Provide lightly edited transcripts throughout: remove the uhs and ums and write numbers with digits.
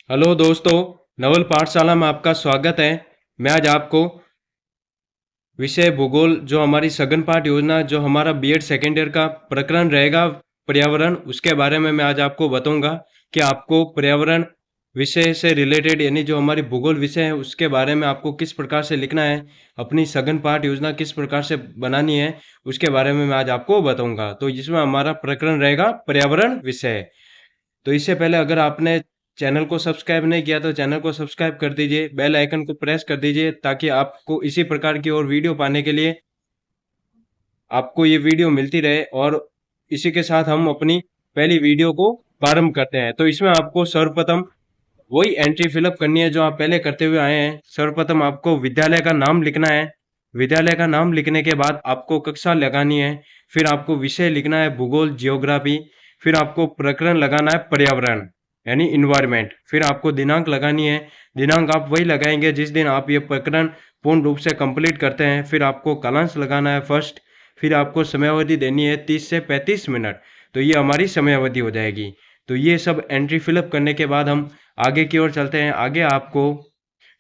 Hello दोस्तों, नवल पाठशाला में आपका स्वागत है। मैं आज आपको विषय भूगोल जो हमारी सघन पाठ योजना जो हमारा बीएड सेकेंड ईयर का प्रकरण रहेगा पर्यावरण, उसके बारे में मैं आज आपको बताऊंगा कि आपको पर्यावरण विषय से रिलेटेड यानी जो हमारी भूगोल विषय है उसके बारे में आपको किस प्रकार से लिखना है, अपनी सघन पाठ योजना किस प्रकार से बनानी है, उसके बारे में मैं आज आपको बताऊंगा। तो इसमें हमारा प्रकरण रहेगा पर्यावरण विषय। तो इससे पहले अगर आपने चैनल को सब्सक्राइब नहीं किया तो चैनल को सब्सक्राइब कर दीजिए, बेल आइकन को प्रेस कर दीजिए ताकि आपको इसी प्रकार की और वीडियो पाने के लिए आपको ये वीडियो मिलती रहे। और इसी के साथ हम अपनी पहली वीडियो को प्रारंभ करते हैं। तो इसमें आपको सर्वप्रथम वही एंट्री फिलअप करनी है जो आप पहले करते हुए आए हैं। सर्वप्रथम आपको विद्यालय का नाम लिखना है। विद्यालय का नाम लिखने के बाद आपको कक्षा लगानी है। फिर आपको विषय लिखना है भूगोल जियोग्राफी। फिर आपको प्रकरण लगाना है पर्यावरण यानी इन्वायरमेंट। फिर आपको दिनांक लगानी है। दिनांक आप वही लगाएंगे जिस दिन आप ये प्रकरण पूर्ण रूप से कंप्लीट करते हैं। फिर आपको कालांश लगाना है फर्स्ट। फिर आपको समयावधि देनी है 30 से 35 मिनट। तो ये हमारी समयावधि हो जाएगी। तो ये सब एंट्री फिलअप करने के बाद हम आगे की ओर चलते हैं। आगे आपको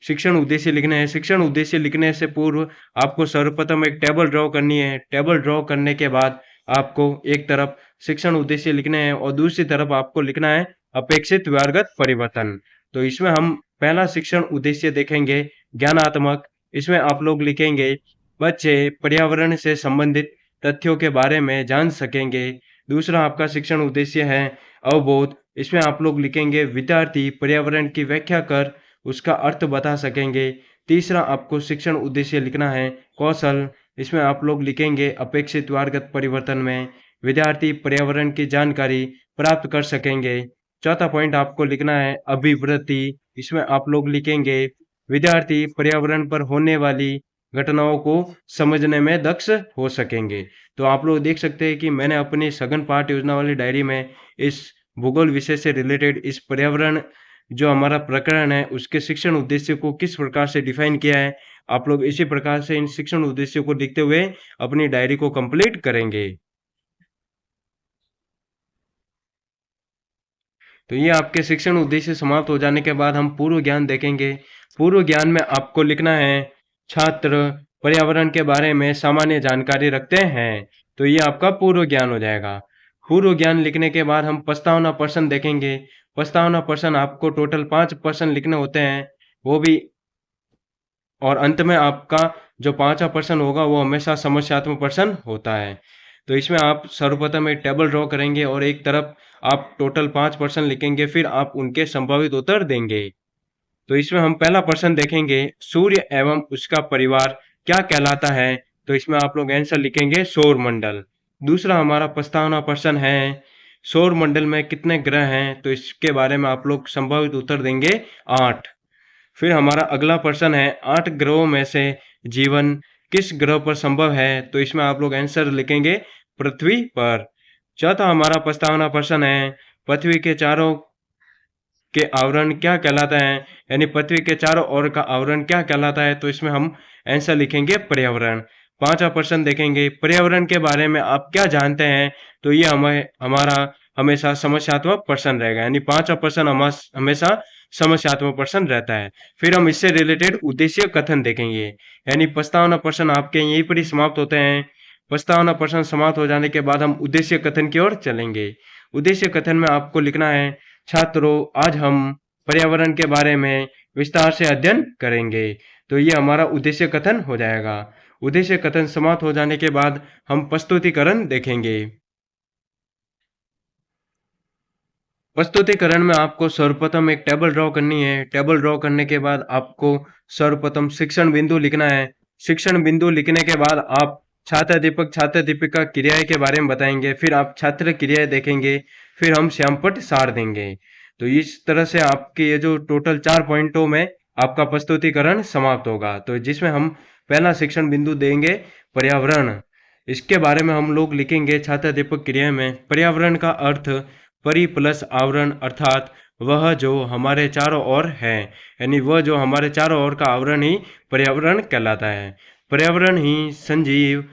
शिक्षण उद्देश्य लिखने हैं। शिक्षण उद्देश्य लिखने से पूर्व आपको सर्वप्रथम एक टेबल ड्रॉ करनी है। टेबल ड्रॉ करने के बाद आपको एक तरफ शिक्षण उद्देश्य लिखने हैं और दूसरी तरफ आपको लिखना है अपेक्षित व्यवहारगत परिवर्तन। तो इसमें हम पहला शिक्षण उद्देश्य देखेंगे ज्ञानात्मक। इसमें आप लोग लिखेंगे बच्चे पर्यावरण से संबंधित तथ्यों के बारे में जान सकेंगे। दूसरा आपका शिक्षण उद्देश्य है अवबोध। इसमें आप लोग लिखेंगे विद्यार्थी पर्यावरण की व्याख्या कर उसका अर्थ बता सकेंगे। तीसरा आपको शिक्षण उद्देश्य लिखना है कौशल। इसमें आप लोग लिखेंगे अपेक्षित व्यवहारगत परिवर्तन में विद्यार्थी पर्यावरण की जानकारी प्राप्त कर सकेंगे। चौथा पॉइंट आपको लिखना है अभिवृत्ति। इसमें आप लोग लिखेंगे विद्यार्थी पर्यावरण पर होने वाली घटनाओं को समझने में दक्ष हो सकेंगे। तो आप लोग देख सकते हैं कि मैंने अपनी सघन पाठ योजना वाली डायरी में इस भूगोल विषय से रिलेटेड इस पर्यावरण जो हमारा प्रकरण है उसके शिक्षण उद्देश्य को किस प्रकार से डिफाइन किया है। आप लोग इसी प्रकार से इन शिक्षण उद्देश्यों को लिखते हुए अपनी डायरी को कंप्लीट करेंगे। तो ये आपके शिक्षण उद्देश्य समाप्त हो जाने के बाद हम पूर्व ज्ञान देखेंगे। पूर्व ज्ञान में आपको लिखना है छात्र पर्यावरण के बारे में सामान्य जानकारी रखते हैं। तो ये आपका पूर्व ज्ञान हो जाएगा। पूर्व ज्ञान लिखने के बाद हम प्रस्तावना प्रश्न देखेंगे। प्रस्तावना प्रश्न आपको टोटल 5 प्रश्न लिखने होते हैं, वो भी। और अंत में आपका जो 5वां प्रश्न होगा वो हमेशा समस्यात्मक प्रश्न होता है। तो इसमें आप सर्वप्रथम एक टेबल ड्रॉ करेंगे और एक तरफ आप टोटल 5 प्रश्न लिखेंगे, फिर आप उनके संभावित उत्तर देंगे। तो इसमें हम पहला प्रश्न देखेंगे सूर्य एवं उसका परिवार क्या कहलाता है। तो इसमें आप लोग आंसर लिखेंगे सौर मंडल। दूसरा हमारा प्रस्तावना प्रश्न है सौर मंडल में कितने ग्रह हैं। तो इसके बारे में आप लोग संभावित उत्तर देंगे 8। फिर हमारा अगला प्रश्न है 8 ग्रहों में से जीवन किस ग्रह पर संभव है। तो इसमें आप लोग आंसर लिखेंगे पृथ्वी पर। चौथा हमारा प्रस्तावना प्रश्न है पृथ्वी के चारों के आवरण क्या कहलाता है, यानी पृथ्वी के चारों ओर का आवरण क्या कहलाता है। तो इसमें हम आंसर लिखेंगे पर्यावरण। पांचवा प्रश्न देखेंगे पर्यावरण के बारे में आप क्या जानते हैं। तो ये हमारा हमेशा समस्यात्मक प्रश्न रहेगा, यानी पांचवा प्रश्न हमेशा समस्यात्मक प्रश्न रहता है। फिर हम इससे रिलेटेड उद्देश्य कथन देखेंगे, यानी प्रस्तावना प्रश्न आपके यहीं पर ही समाप्त होते हैं। प्रस्तावना प्रश्न समाप्त हो जाने के बाद हम उद्देश्य कथन की ओर चलेंगे। उद्देश्य कथन में आपको लिखना है छात्रों आज हम पर्यावरण के बारे में विस्तार से अध्ययन करेंगे। तो ये हमारा उद्देश्य कथन हो जाएगा। उद्देश्य कथन समाप्त हो जाने के बाद हम प्रस्तुतिकरण देखेंगे। प्रस्तुतिकरण में आपको सर्वप्रथम एक टेबल ड्रॉ करनी है। टेबल ड्रॉ करने के बाद आपको सर्वप्रथम शिक्षण बिंदु लिखना है। शिक्षण बिंदु लिखने के बाद आप छात्र दीपिका क्रियाएं के बारे में बताएंगे। फिर आप छात्र क्रियाएं देखेंगे। फिर हम श्यामपट्ट सार देंगे। तो इस तरह से आपके ये जो टोटल 4 पॉइंटों में आपका प्रस्तुतिकरण समाप्त होगा। तो जिसमें हम पहला शिक्षण बिंदु देंगे पर्यावरण। इसके बारे में हम लोग लिखेंगे छात्र दीपक क्रिया में पर्यावरण का अर्थ परि प्लस आवरण, अर्थात वह जो हमारे चारों ओर है, यानी वह जो हमारे चारों ओर का आवरण ही पर्यावरण कहलाता है। पर्यावरण ही संजीव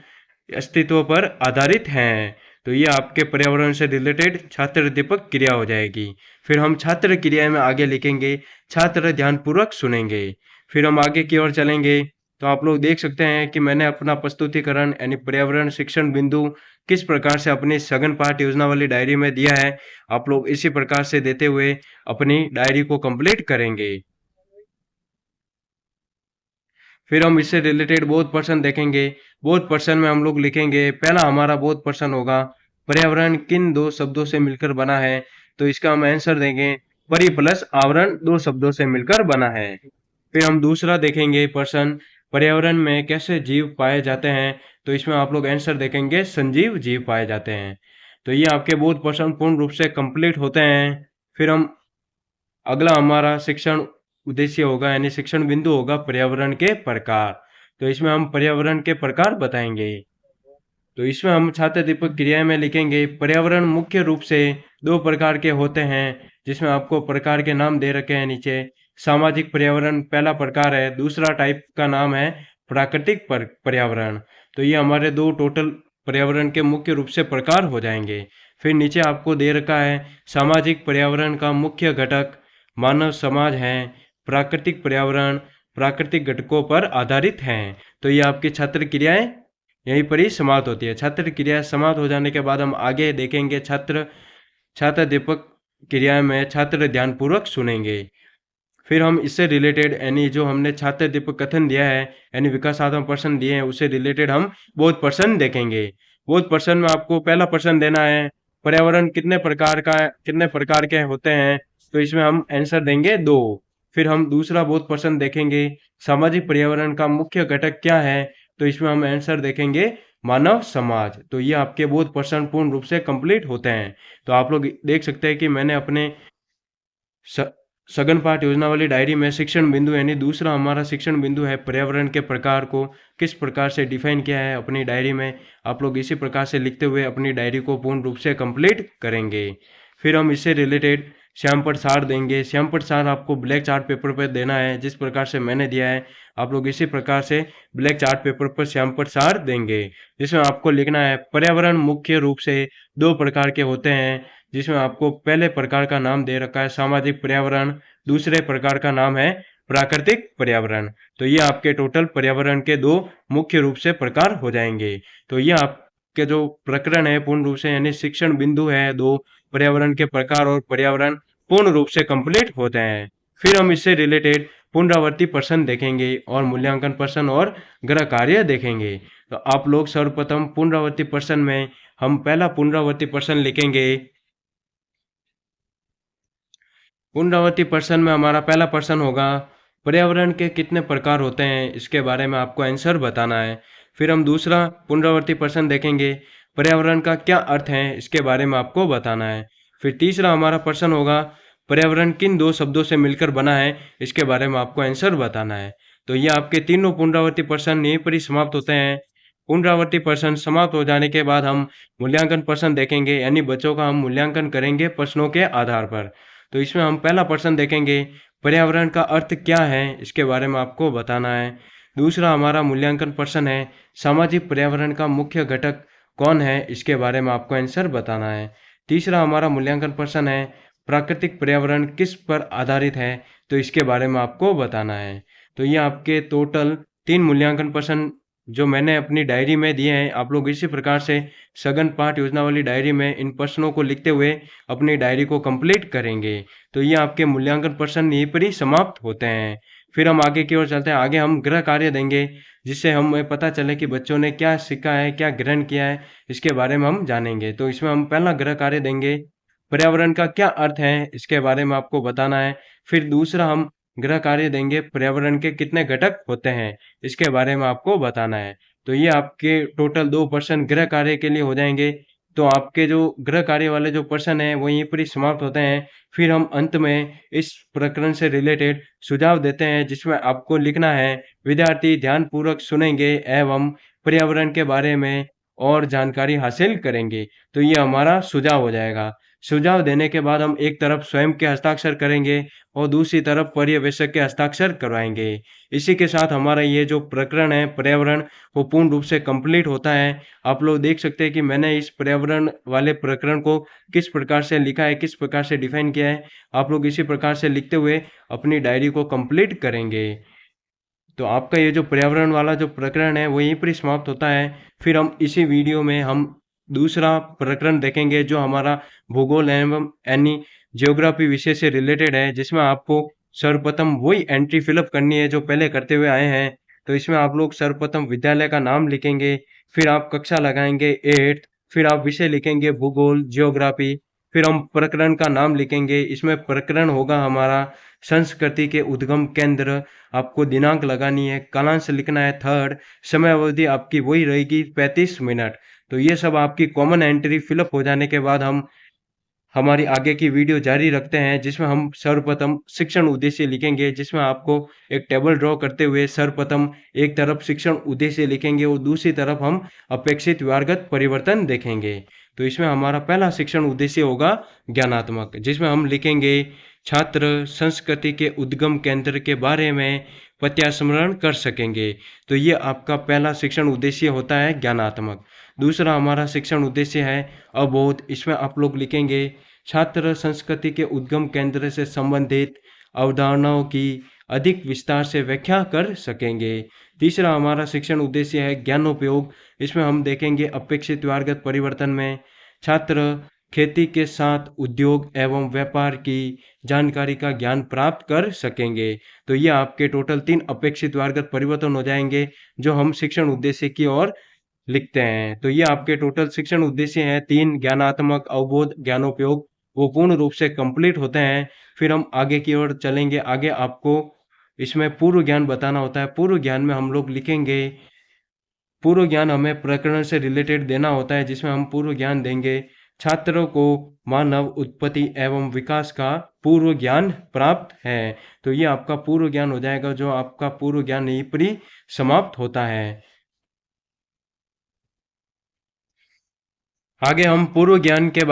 अस्तित्व पर आधारित है। तो ये आपके पर्यावरण से रिलेटेड छात्र दीपक क्रिया हो जाएगी। फिर हम छात्र क्रिया में आगे लिखेंगे छात्र ध्यानपूर्वक सुनेंगे। फिर हम आगे की ओर चलेंगे तो आप लोग देख सकते हैं कि मैंने अपना प्रस्तुतिकरण यानी पर्यावरण शिक्षण बिंदु किस प्रकार से अपनी सघन पाठ योजना वाली डायरी में दिया है। आप लोग इसी प्रकार से देते हुए अपनी डायरी को कंप्लीट करेंगे। फिर हम इससे रिलेटेड बोध प्रश्न देखेंगे। बोध प्रश्न में हम लोग लिखेंगे, पहला हमारा बोध प्रश्न होगा पर्यावरण किन दो शब्दों से मिलकर बना है। तो इसका हम आंसर देंगे परि प्लस आवरण दो शब्दों से मिलकर बना है। फिर हम दूसरा देखेंगे प्रश्न, पर्यावरण में कैसे जीव पाए जाते हैं। तो इसमें आप लोग आंसर देखेंगे संजीव जीव पाए जाते हैं। तो ये आपके बोध प्रश्न पूर्ण रूप से कंप्लीट होते हैं। फिर हम अगला हमारा शिक्षण उद्देश्य होगा यानी शिक्षण बिंदु होगा पर्यावरण के प्रकार। तो इसमें हम पर्यावरण के प्रकार बताएंगे। तो इसमें हम छात्र दीपक क्रिया में लिखेंगे पर्यावरण मुख्य रूप से दो प्रकार के होते हैं, जिसमें आपको प्रकार के नाम दे रखे हैं नीचे। सामाजिक पर्यावरण पहला प्रकार है, दूसरा टाइप का नाम है प्राकृतिक पर्यावरण। तो ये हमारे दो टोटल पर्यावरण के मुख्य रूप से प्रकार हो जाएंगे। फिर नीचे आपको दे रखा है सामाजिक पर्यावरण का मुख्य घटक मानव समाज है, प्राकृतिक पर्यावरण प्राकृतिक घटकों पर आधारित हैं। तो ये आपकी छात्र क्रियाएं यहीं पर ही समाप्त होती है। छात्र क्रिया समाप्त हो जाने के बाद हम आगे देखेंगे छात्र दीपक क्रिया में छात्र ध्यानपूर्वक सुनेंगे। फिर हम इससे रिलेटेड यानी जो हमने छात्र दीपक कथन दिया है यानी विकासात्मक प्रश्न दिए हैं उससे रिलेटेड हम बोध प्रश्न देखेंगे। बोध प्रश्न में आपको पहला प्रश्न देना है पर्यावरण कितने प्रकार के होते हैं। तो इसमें हम आंसर देंगे दो। फिर हम दूसरा बोध प्रश्न देखेंगे सामाजिक पर्यावरण का मुख्य घटक क्या है। तो इसमें हम आंसर देखेंगे मानव समाज। तो ये आपके बोध प्रश्न पूर्ण रूप से कंप्लीट होते हैं। तो आप लोग देख सकते हैं कि मैंने अपने सघन पाठ योजना वाली डायरी में शिक्षण बिंदु यानी दूसरा हमारा शिक्षण बिंदु है पर्यावरण के प्रकार को किस प्रकार से डिफाइन किया है अपनी डायरी में। आप लोग इसी प्रकार से लिखते हुए अपनी डायरी को पूर्ण रूप से कंप्लीट करेंगे। फिर हम इससे रिलेटेड श्यामपट सार देंगे। श्यामपट सार आपको ब्लैक चार्ट पेपर पर देना है जिस प्रकार से मैंने दिया है। आप लोग इसी प्रकार से ब्लैक चार्ट पेपर पर श्यामपट सार देंगे, जिसमें आपको लिखना है पर्यावरण मुख्य रूप से दो प्रकार के होते हैं, जिसमें आपको पहले प्रकार का नाम दे रखा है सामाजिक पर्यावरण, दूसरे प्रकार का नाम है प्राकृतिक पर्यावरण। तो ये आपके टोटल पर्यावरण के दो मुख्य रूप से प्रकार हो जाएंगे। तो ये आपके जो प्रकरण है पूर्ण रूप से यानी शिक्षण बिंदु है दो पर्यावरण के प्रकार और पर्यावरण पूर्ण रूप से कंप्लीट होते हैं। फिर हम इससे रिलेटेड पुनरावर्ती प्रश्न देखेंगे और मूल्यांकन प्रश्न और गृह कार्य देखेंगे। तो आप लोग सर्वप्रथम पुनरावर्ती प्रश्न में हम पहला पुनरावर्ती प्रश्न लिखेंगे। पुनरावर्ती प्रश्न में हमारा पहला प्रश्न होगा पर्यावरण के कितने प्रकार होते हैं, इसके बारे में आपको आंसर बताना है। फिर हम दूसरा पुनरावर्ती प्रश्न देखेंगे पर्यावरण का क्या अर्थ है, इसके बारे में आपको बताना है। फिर तीसरा हमारा प्रश्न होगा पर्यावरण किन दो शब्दों से मिलकर बना है, इसके बारे में आपको आंसर बताना है। तो ये आपके तीनों पुनरावर्ती प्रश्न यहीं पर ही समाप्त होते हैं। पुनरावर्ती प्रश्न समाप्त हो जाने के बाद हम मूल्यांकन प्रश्न देखेंगे यानी बच्चों का हम मूल्यांकन करेंगे प्रश्नों के आधार पर। तो इसमें हम पहला प्रश्न देखेंगे पर्यावरण का अर्थ क्या है, इसके बारे में आपको बताना है। दूसरा हमारा मूल्यांकन प्रश्न है सामाजिक पर्यावरण का मुख्य घटक कौन है, इसके बारे में आपको आंसर बताना है। तीसरा हमारा मूल्यांकन प्रश्न है प्राकृतिक पर्यावरण किस पर आधारित है, तो इसके बारे में आपको बताना है। तो ये आपके टोटल 3 मूल्यांकन प्रश्न जो मैंने अपनी डायरी में दिए हैं। आप लोग इसी प्रकार से सघन पाठ योजना वाली डायरी में इन प्रश्नों को लिखते हुए अपनी डायरी को कंप्लीट करेंगे। तो ये आपके मूल्यांकन प्रश्न यहीं पर ही समाप्त होते हैं। फिर हम आगे की ओर चलते हैं। आगे हम गृह कार्य देंगे जिससे हमें पता चले कि बच्चों ने क्या सीखा है, क्या ग्रहण किया है, इसके बारे में हम जानेंगे। तो इसमें हम पहला गृह कार्य देंगे पर्यावरण का क्या अर्थ है, इसके बारे में आपको बताना है। फिर दूसरा हम गृह कार्य देंगे पर्यावरण के कितने घटक होते हैं, इसके बारे में आपको बताना है। तो ये आपके टोटल 2 प्रश्न गृह कार्य के लिए हो जाएंगे। तो आपके जो गृह कार्य वाले जो प्रश्न हैं वो यहीं पर ही समाप्त होते हैं। फिर हम अंत में इस प्रकरण से रिलेटेड सुझाव देते हैं जिसमें आपको लिखना है विद्यार्थी ध्यानपूर्वक सुनेंगे एवं पर्यावरण के बारे में और जानकारी हासिल करेंगे। तो ये हमारा सुझाव हो जाएगा। सुझाव देने के बाद हम एक तरफ स्वयं के हस्ताक्षर करेंगे और दूसरी तरफ पर्यवेक्षक के हस्ताक्षर करवाएंगे। इसी के साथ हमारा ये जो प्रकरण है पर्यावरण, वो पूर्ण रूप से कंप्लीट होता है। आप लोग देख सकते हैं कि मैंने इस पर्यावरण वाले प्रकरण को किस प्रकार से लिखा है, किस प्रकार से डिफाइन किया है। आप लोग इसी प्रकार से लिखते हुए अपनी डायरी को कंप्लीट करेंगे। तो आपका ये जो पर्यावरण वाला जो प्रकरण है वो यहीं पर ही समाप्त होता है। फिर हम इसी वीडियो में हम दूसरा प्रकरण देखेंगे जो हमारा भूगोल एवं यानी ज्योग्राफी विषय से रिलेटेड है, जिसमें आपको सर्वप्रथम वही एंट्री फिलअप करनी है जो पहले करते हुए आए हैं। तो इसमें आप लोग सर्वप्रथम विद्यालय का नाम लिखेंगे, फिर आप कक्षा लगाएंगे 8th, फिर आप विषय लिखेंगे भूगोल ज्योग्राफी, फिर हम प्रकरण का नाम लिखेंगे। इसमें प्रकरण होगा हमारा संस्कृति के उद्गम केंद्र। आपको दिनांक लगानी है, कालांश लिखना है 3rd, समय अवधि आपकी वही रहेगी 35 मिनट। तो ये सब आपकी कॉमन एंट्री फिलअप हो जाने के बाद हम हमारी आगे की वीडियो जारी रखते हैं, जिसमें हम सर्वप्रथम शिक्षण उद्देश्य लिखेंगे, जिसमें आपको एक टेबल ड्रॉ करते हुए सर्वप्रथम एक तरफ शिक्षण उद्देश्य लिखेंगे और दूसरी तरफ हम अपेक्षित व्यवहारगत परिवर्तन देखेंगे। तो इसमें हमारा पहला शिक्षण उद्देश्य होगा ज्ञानात्मक, जिसमें हम लिखेंगे छात्र संस्कृति के उद्गम केंद्र के बारे में प्रत्यास्मरण कर सकेंगे। तो ये आपका पहला शिक्षण उद्देश्य होता है ज्ञानात्मक। दूसरा हमारा शिक्षण उद्देश्य है अबोध। इसमें आप लोग लिखेंगे छात्र संस्कृति के उद्गम केंद्र से संबंधित अवधारणाओं की अधिक विस्तार से व्याख्या कर सकेंगे। तीसरा हमारा शिक्षण उद्देश्य है ज्ञानोपयोग। इसमें हम देखेंगे अपेक्षित व्यवहारगत परिवर्तन में छात्र खेती के साथ उद्योग एवं व्यापार की जानकारी का ज्ञान प्राप्त कर सकेंगे। तो ये आपके टोटल 3 अपेक्षित व्यवहारगत परिवर्तन हो जाएंगे जो हम शिक्षण उद्देश्य की ओर लिखते हैं। तो ये आपके टोटल शिक्षण उद्देश्य हैं 3, ज्ञानात्मक, अवबोध, ज्ञानोपयोग, वो पूर्ण रूप से कंप्लीट होते हैं। फिर हम आगे की ओर चलेंगे। आगे आपको इसमें पूर्व ज्ञान बताना होता है। पूर्व ज्ञान में हम लोग लिखेंगे, पूर्व ज्ञान हमें प्रकरण से रिलेटेड देना होता है, जिसमें हम पूर्व ज्ञान देंगे छात्रों को मानव उत्पत्ति एवं विकास का पूर्व ज्ञान प्राप्त है। तो ये आपका पूर्व ज्ञान हो जाएगा, जो आपका पूर्व ज्ञान यहीं पर ही समाप्त होता है। आगे हम पूर्व ज्ञान के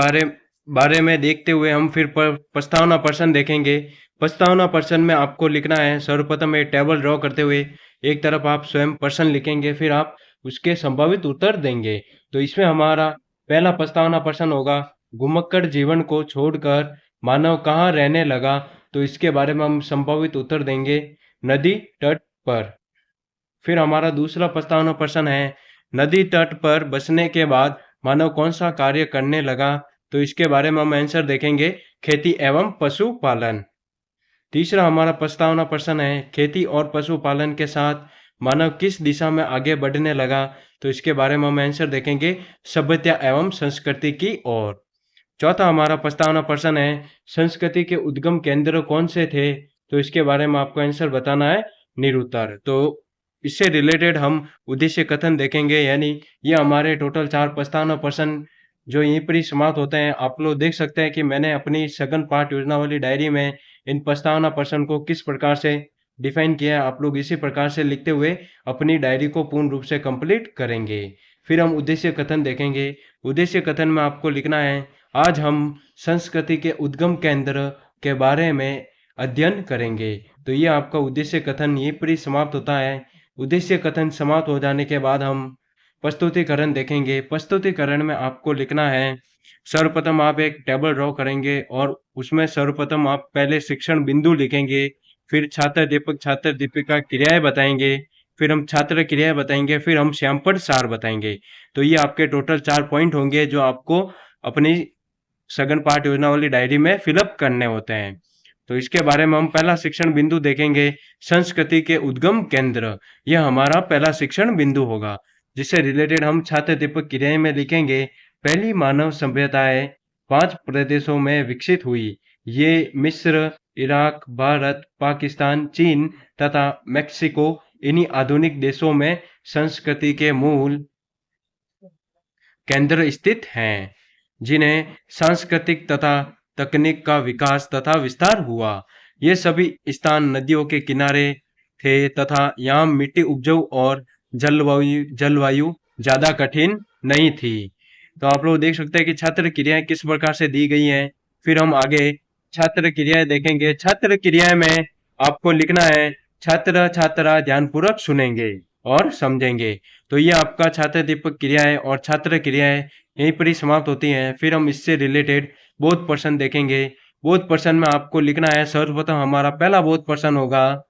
बारे में देखते हुए हम फिर प्रस्तावना प्रश्न देखेंगे। प्रस्तावना प्रश्न में आपको लिखना है सर्वप्रथम एक टेबल ड्रॉ करते हुए एक तरफ आप स्वयं प्रश्न लिखेंगे, फिर आप उसके संभावित उत्तर देंगे। तो इसमें हमारा पहला प्रस्तावना प्रश्न होगा, घुमक्कड़ जीवन को छोड़कर मानव कहाँ रहने लगा। तो इसके बारे में हम संभावित उत्तर देंगे नदी तट पर। फिर हमारा दूसरा प्रस्तावना प्रश्न है, नदी तट पर बसने के बाद मानव कौन सा कार्य करने लगा। तो इसके बारे में हम आंसर देखेंगे खेती एवं पशुपालन। तीसरा हमारा प्रस्तावना प्रश्न है, खेती और पशुपालन के साथ मानव किस दिशा में आगे बढ़ने लगा। तो इसके बारे में हम आंसर देखेंगे सभ्यता एवं संस्कृति की ओर। चौथा हमारा प्रस्तावना प्रश्न है, संस्कृति के उद्गम केंद्र कौन से थे। तो इसके बारे में आपको आंसर बताना है निरुत्तर। तो इससे रिलेटेड हम उद्देश्य कथन देखेंगे, यानी ये हमारे टोटल 4 प्रस्तावना प्रश्न जो यहीं पर ही समाप्त होते हैं। आप लोग देख सकते हैं कि मैंने अपनी सघन पाठ योजना वाली डायरी में इन प्रस्तावना प्रश्न को किस प्रकार से डिफाइन किया है। आप लोग इसी प्रकार से लिखते हुए अपनी डायरी को पूर्ण रूप से कंप्लीट करेंगे। फिर हम उद्देश्य कथन देखेंगे। उद्देश्य कथन में आपको लिखना है, आज हम संस्कृति के उद्गम केंद्र के बारे में अध्ययन करेंगे। तो ये आपका उद्देश्य कथन यहीं पर ही समाप्त होता है। उद्देश्य कथन समाप्त हो जाने के बाद हम प्रस्तुतिकरण देखेंगे। प्रस्तुतिकरण में आपको लिखना है, सर्वप्रथम आप एक टेबल ड्रॉ करेंगे और उसमें सर्वप्रथम आप पहले शिक्षण बिंदु लिखेंगे, फिर छात्र दीपिका क्रियाएं बताएंगे, फिर हम छात्र क्रियाएं बताएंगे, फिर हम श्यामपद सार बताएंगे। तो ये आपके टोटल 4 पॉइंट होंगे जो आपको अपनी सघन पाठ योजना वाली डायरी में फिलअप करने होते हैं। तो इसके बारे में हम पहला शिक्षण बिंदु देखेंगे, संस्कृति के उद्गम केंद्र। यह हमारा पहला शिक्षण बिंदु होगा, जिससे रिलेटेड हम छात्र दीपक क्रियाएं में लिखेंगे, पहली मानव सभ्यताएं 5 प्रदेशों में विकसित हुई। ये मिस्र, इराक, भारत, पाकिस्तान, चीन तथा मेक्सिको, इन्हीं आधुनिक देशों में संस्कृति के मूल केंद्र स्थित हैं, जिन्हें सांस्कृतिक तथा तकनीक का विकास तथा विस्तार हुआ। ये सभी स्थान नदियों के किनारे थे तथा यहाँ मिट्टी उपजाऊ और जलवायु ज़्यादा कठिन नहीं थी। तो आप लोग देख सकते हैं कि छात्र क्रियाएं किस प्रकार से दी गई हैं। फिर हम आगे छात्र क्रियाएं देखेंगे। छात्र क्रियाएं में आपको लिखना है छात्र छात्रा ध्यानपूर्वक सुनेंगे और समझेंगे। तो ये आपका छात्र दीपक क्रियाएं और छात्र क्रियाएं यहीं पर ही समाप्त होती हैं। फिर हम इससे रिलेटेड बोध प्रश्न देखेंगे। बोध प्रश्न में आपको लिखना है, सर्वप्रथम हमारा पहला बोध प्रश्न होगा,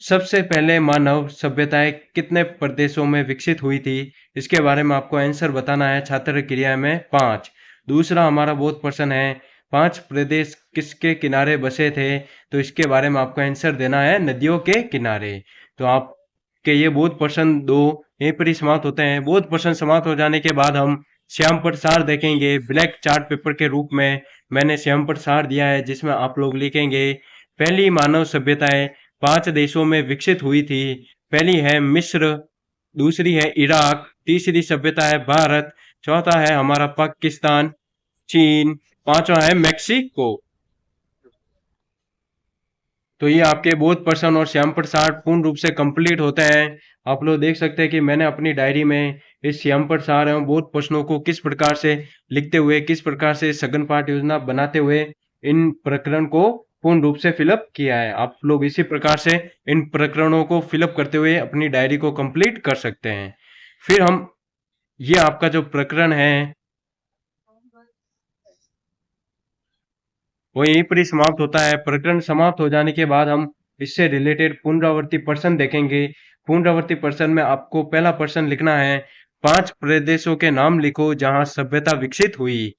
सबसे पहले मानव सभ्यताएं कितने प्रदेशों में विकसित हुई थी? इसके बारे में आपको आंसर बताना है छात्र क्रिया में 5। दूसरा हमारा बोध प्रश्न है, 5 प्रदेश किसके किनारे बसे थे? तो इसके बारे में आपको आंसर देना है नदियों के किनारे। तो आपके ये बोध प्रश्न 2 यहीं पर ही समाप्त होते हैं। बोध प्रश्न समाप्त हो जाने के बाद हम श्याम प्रसार देखेंगे। ब्लैक चार्ट पेपर के रूप में मैंने श्याम प्रसार दिया है, जिसमें आप लोग लिखेंगे पहली मानव सभ्यताएं 5 देशों में विकसित हुई थी। पहली है मिस्र, दूसरी है इराक, तीसरी सभ्यता है भारत, चौथा है हमारा पाकिस्तान, चीन, पांचवा है मेक्सिको। तो ये आपके बोध प्रश्न और श्याम प्रसार पूर्ण रूप से कंप्लीट होते हैं। आप लोग देख सकते हैं कि मैंने अपनी डायरी में इस श्याम प्रसार एवं बोध प्रश्नों को किस प्रकार से लिखते हुए, किस प्रकार से सघन पाठ योजना बनाते हुए इन प्रकरण को पूर्ण रूप से फिलअप किया है। आप लोग इसी प्रकार से इन प्रकरणों को फिलअप करते हुए अपनी डायरी को कंप्लीट कर सकते हैं। फिर हम ये आपका जो प्रकरण है वो यहीं पर ही समाप्त होता है। प्रकरण समाप्त हो जाने के बाद हम इससे रिलेटेड पुनरावर्ती प्रश्न देखेंगे। पुनरावर्ती प्रश्न में आपको पहला प्रश्न लिखना है, 5 प्रदेशों के नाम लिखो जहां सभ्यता विकसित हुई।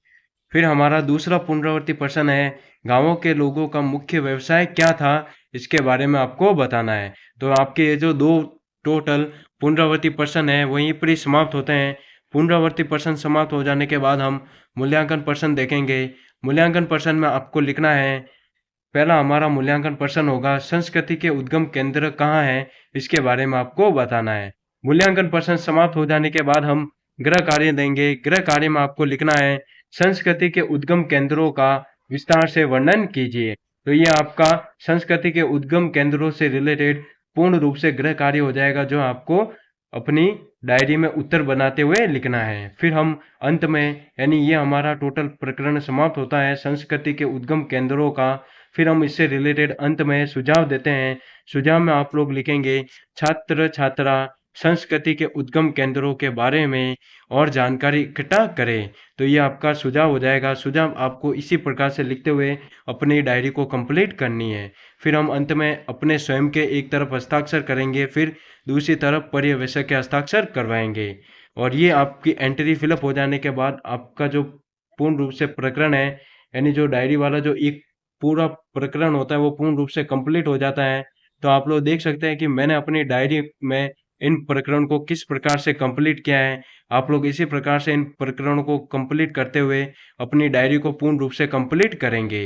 फिर हमारा दूसरा पुनरावर्ती प्रश्न है, गांवों के लोगों का मुख्य व्यवसाय क्या था? इसके बारे में आपको बताना है। तो आपके ये जो 2 टोटल पुनरावर्ती प्रश्न है वहीं पर ही समाप्त होते हैं। पुनरावर्ती प्रश्न समाप्त हो जाने के बाद हम मूल्यांकन प्रश्न देखेंगे। मूल्यांकन प्रश्न में आपको लिखना है, पहला हमारा मूल्यांकन प्रश्न होगा, संस्कृति के उद्गम केंद्र कहाँ है? इसके बारे में आपको बताना है। मूल्यांकन प्रश्न समाप्त हो जाने के बाद हम गृह कार्य देंगे। गृह कार्य में आपको लिखना है, संस्कृति के उद्गम केंद्रों का विस्तार से वर्णन कीजिए। तो ये आपका संस्कृति के उद्गम केंद्रों से रिलेटेड पूर्ण रूप से गृह कार्य हो जाएगा, जो आपको अपनी डायरी में उत्तर बनाते हुए लिखना है। फिर हम अंत में, यानी ये हमारा टोटल प्रकरण समाप्त होता है संस्कृति के उद्गम केंद्रों का। फिर हम इससे रिलेटेड अंत में सुझाव देते हैं। सुझाव में आप लोग लिखेंगे, छात्र छात्रा संस्कृति के उद्गम केंद्रों के बारे में और जानकारी इकट्ठा करें। तो ये आपका सुझाव हो जाएगा। सुझाव आपको इसी प्रकार से लिखते हुए अपनी डायरी को कंप्लीट करनी है। फिर हम अंत में अपने स्वयं के एक तरफ हस्ताक्षर करेंगे, फिर दूसरी तरफ पर्यवेक्षक के हस्ताक्षर करवाएंगे। और ये आपकी एंट्री फिलअप हो जाने के बाद आपका जो पूर्ण रूप से प्रकरण है, यानी जो डायरी वाला जो एक पूरा प्रकरण होता है, वो पूर्ण रूप से कंप्लीट हो जाता है। तो आप लोग देख सकते हैं कि मैंने अपनी डायरी में इन प्रकरण को किस प्रकार से कंप्लीट किया है। आप लोग इसी प्रकार से इन प्रकरणों को कंप्लीट करते हुए अपनी डायरी को पूर्ण रूप से कंप्लीट करेंगे।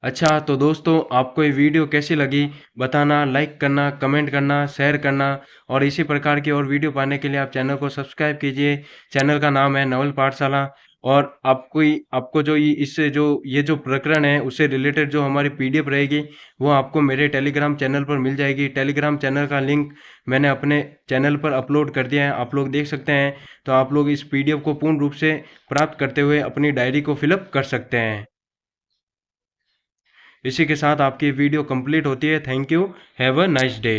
अच्छा, तो दोस्तों आपको ये वीडियो कैसी लगी बताना, लाइक करना, कमेंट करना, शेयर करना, और इसी प्रकार की और वीडियो पाने के लिए आप चैनल को सब्सक्राइब कीजिए। चैनल का नाम है नवल पाठशाला। और आपको जो ये जो प्रकरण है उससे रिलेटेड जो हमारी पीडीएफ रहेगी वो आपको मेरे टेलीग्राम चैनल पर मिल जाएगी। टेलीग्राम चैनल का लिंक मैंने अपने चैनल पर अपलोड कर दिया है, आप लोग देख सकते हैं। तो आप लोग इस पीडीएफ को पूर्ण रूप से प्राप्त करते हुए अपनी डायरी को फिलअप कर सकते हैं। इसी के साथ आपकी वीडियो कंप्लीट होती है। Thank you. Have a nice day.